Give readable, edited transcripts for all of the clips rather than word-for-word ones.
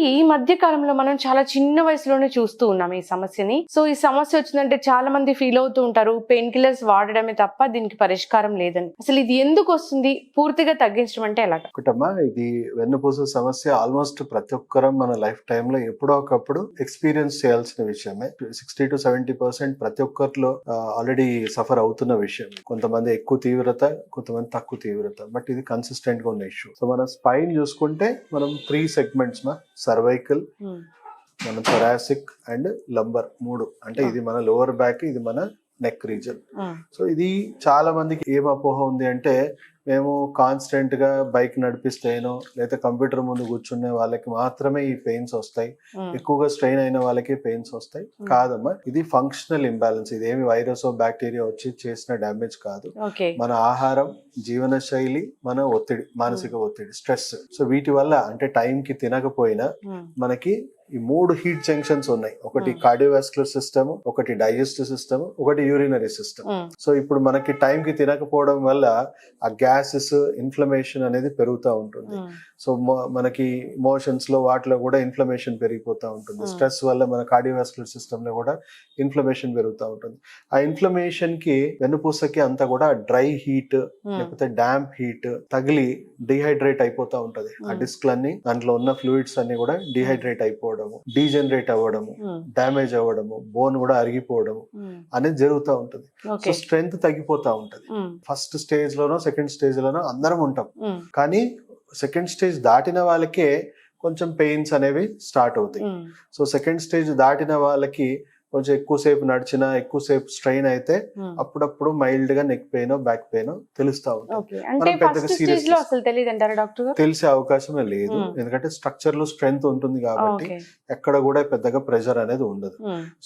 ఈ మధ్య కాలంలో మనం చాలా చిన్న వయసులోనే చూస్తూ ఉన్నాం ఈ సమస్యని. సో ఈ సమస్య వచ్చిందంటే చాలా మంది ఫీల్ అవుతూ ఉంటారు, పెయిన్ కిల్లర్స్ వాడడమే తప్ప దీనికి పరిష్కారం లేదని. అసలు ఇది ఎందుకు వస్తుంది, పూర్తిగా తగ్గించడం అంటే ఎలాగా? ఒకటమ్మా, ఇది వెన్నుపూస సమస్య ఆల్మోస్ట్ ప్రతి ఒక్కరం మన లైఫ్ టైమ్ లో ఎప్పుడో ఒకప్పుడు ఎక్స్పీరియన్స్ చేయాల్సిన విషయమే. 60-70% ప్రతి ఒక్కరిలో ఆల్రెడీ సఫర్ అవుతున్న విషయం. కొంతమంది ఎక్కువ తీవ్రత, కొంతమంది తక్కువ తీవ్రత, బట్ ఇది కన్సిస్టెంట్ గా ఉన్న ఇష్యూ. సో మన స్పైన్ చూసుకుంటే మనం 3 సెగ్మెంట్స్ సర్వైకల్, మన థొరాసిక్ అండ్ లంబర్, 3. అంటే ఇది మన లోవర్ బ్యాక్, ఇది మన నెక్ రీజన్. సో ఇది చాలా మందికి ఏం అపోహ ఉంది అంటే, మేము కాన్స్టెంట్ గా బైక్ నడిపిస్తేనో లేదా కంప్యూటర్ ముందు కూర్చునే వాళ్ళకి మాత్రమే ఈ పెయిన్స్ వస్తాయి, ఎక్కువగా స్ట్రెయిన్ అయిన వాళ్ళకి పెయిన్స్ వస్తాయి. కాదమ్మా, ఇది ఫంక్షనల్ ఇంబ్యాలెన్స్. ఇది ఏమి వైరస్ బ్యాక్టీరియా వచ్చి చేసిన డ్యామేజ్ కాదు. మన ఆహారం, జీవన శైలి, మన ఒత్తిడి, మానసిక ఒత్తిడి, స్ట్రెస్. సో వీటి వల్ల, అంటే టైంకి తినకపోయినా మనకి ఈ 3 హీట్ జంక్షన్స్ ఉన్నాయి. ఒకటి కార్డియోవాస్కులర్ సిస్టమ్, ఒకటి డైజెస్టివ్ సిస్టమ్, ఒకటి యూరినరీ సిస్టమ్. సో ఇప్పుడు మనకి టైం కి తినకపోవడం వల్ల ఆ గ్యాసెస్, ఇన్ఫ్లమేషన్ అనేది పెరుగుతూ ఉంటుంది. సో మనకి ఇమోషన్స్ లో వాటిలో కూడా ఇన్ఫ్లమేషన్ పెరిగిపోతూ ఉంటుంది. స్ట్రెస్ వల్ల మన కార్డియోవాస్కులర్ సిస్టమ్ లో కూడా ఇన్ఫ్లమేషన్ పెరుగుతూ ఉంటుంది. ఆ ఇన్ఫ్లమేషన్ కి, వెన్నుపూసకి అంతా కూడా డ్రై హీట్ లేకపోతే డాంప్ హీట్ తగిలి డిహైడ్రేట్ అయిపోతా ఉంటది. ఆ డిస్క్లన్నీ, దాంట్లో ఉన్న ఫ్లూయిడ్స్ అన్ని కూడా డిహైడ్రేట్ అయిపోవడము, డీజనరేట్ అవ్వడము, డ్యామేజ్ అవ్వడము, బోన్ కూడా అరిగిపోవడము అనేది జరుగుతూ ఉంటుంది. సో స్ట్రెంగ్త్ తగ్గిపోతా ఉంటది. ఫస్ట్ స్టేజ్ లోనో సెకండ్ స్టేజ్ లోనో అందరం ఉంటాం, కానీ సెకండ్ స్టేజ్ దాటిన వాళ్ళకే కొంచెం పెయిన్స్ అనేవి స్టార్ట్ అవుతాయి. సో సెకండ్ స్టేజ్ దాటిన వాళ్ళకి కొంచెం ఎక్కువసేపు నడిచినా, ఎక్కువసేపు స్ట్రెయిన్ అయితే అప్పుడప్పుడు మైల్డ్ గా నెక్ పెయిన్, బ్యాక్ పెయిన్ తెలుస్తా ఉంటుంది. తెలిసే అవకాశమే లేదు, ఎందుకంటే స్ట్రక్చర్ లో స్ట్రెంగ్త్ ఉంటుంది కాబట్టి ఎక్కడ కూడా పెద్దగా ప్రెషర్ అనేది ఉండదు.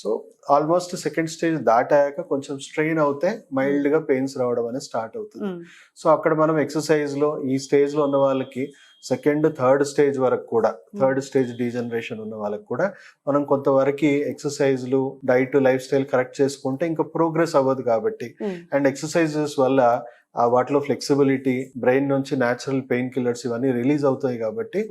సో ఆల్మోస్ట్ సెకండ్ స్టేజ్ దాటాక కొంచెం స్ట్రెయిన్ అవుతే మైల్డ్ గా పెయిన్స్ రావడం అనేది స్టార్ట్ అవుతుంది. సో అక్కడ మనం ఎక్సర్సైజ్ లో, ఈ స్టేజ్ లో ఉన్న వాళ్ళకి సెకండ్, థర్డ్ స్టేజ్ వరకు కూడా, థర్డ్ స్టేజ్ డీజనరేషన్ ఉన్న వాళ్ళకి కూడా మనం కొంతవరకు ఎక్సర్సైజ్లు, డైట్, లైఫ్ స్టైల్ కరెక్ట్ చేసుకుంటే ఇంకా ప్రోగ్రెస్ అవ్వదు కాబట్టి, అండ్ ఎక్సర్సైజెస్ వల్ల వాటిలో ఫ్లెక్సిబిలిటీ, బ్రెయిన్ నుంచి న్యాచురల్ పెయిన్ కిల్లర్స్ ఇవన్నీ రిలీజ్ అవుతాయి కాబట్టి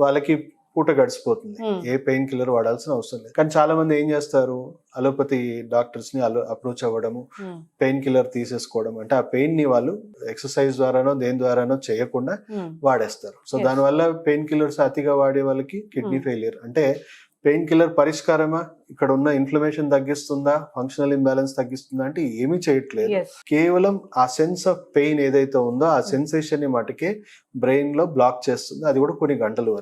వాళ్ళకి పూట గడిచిపోతుంది. ఏ పెయిన్ కిల్లర్ వాడాల్సిన అవసరం లేదు. కానీ చాలా మంది ఏం చేస్తారు, అలోపతి డాక్టర్స్ ని అప్రోచ్ అవ్వడము, పెయిన్ కిల్లర్ తీసేసుకోవడం. అంటే ఆ పెయిన్ ని వాళ్ళు ఎక్సర్సైజ్ ద్వారానో దేని ద్వారానో చేయకుండా వాడేస్తారు. సో దానివల్ల పెయిన్ కిల్లర్స్ అతిగా వాడే వాళ్ళకి కిడ్నీ ఫెయిలియర్. అంటే పెయిన్ కిల్లర్ పరిష్కారమా, ఇక్కడ ఉన్న ఇన్ఫ్లమేషన్ తగ్గిస్తుందా, ఫంక్షనల్ ఇంబ్యాలెన్స్ తగ్గిస్తుందా అంటే ఏమీ చేయట్లేదు. కేవలం ఆ సెన్స్ ఆఫ్ పెయిన్ ఏదైతే ఉందో ఆ సెన్సేషన్ ని మటుకే బ్రెయిన్ లో బ్లాక్ చేస్తుంది, అది కూడా కొన్ని గంటల వరకు.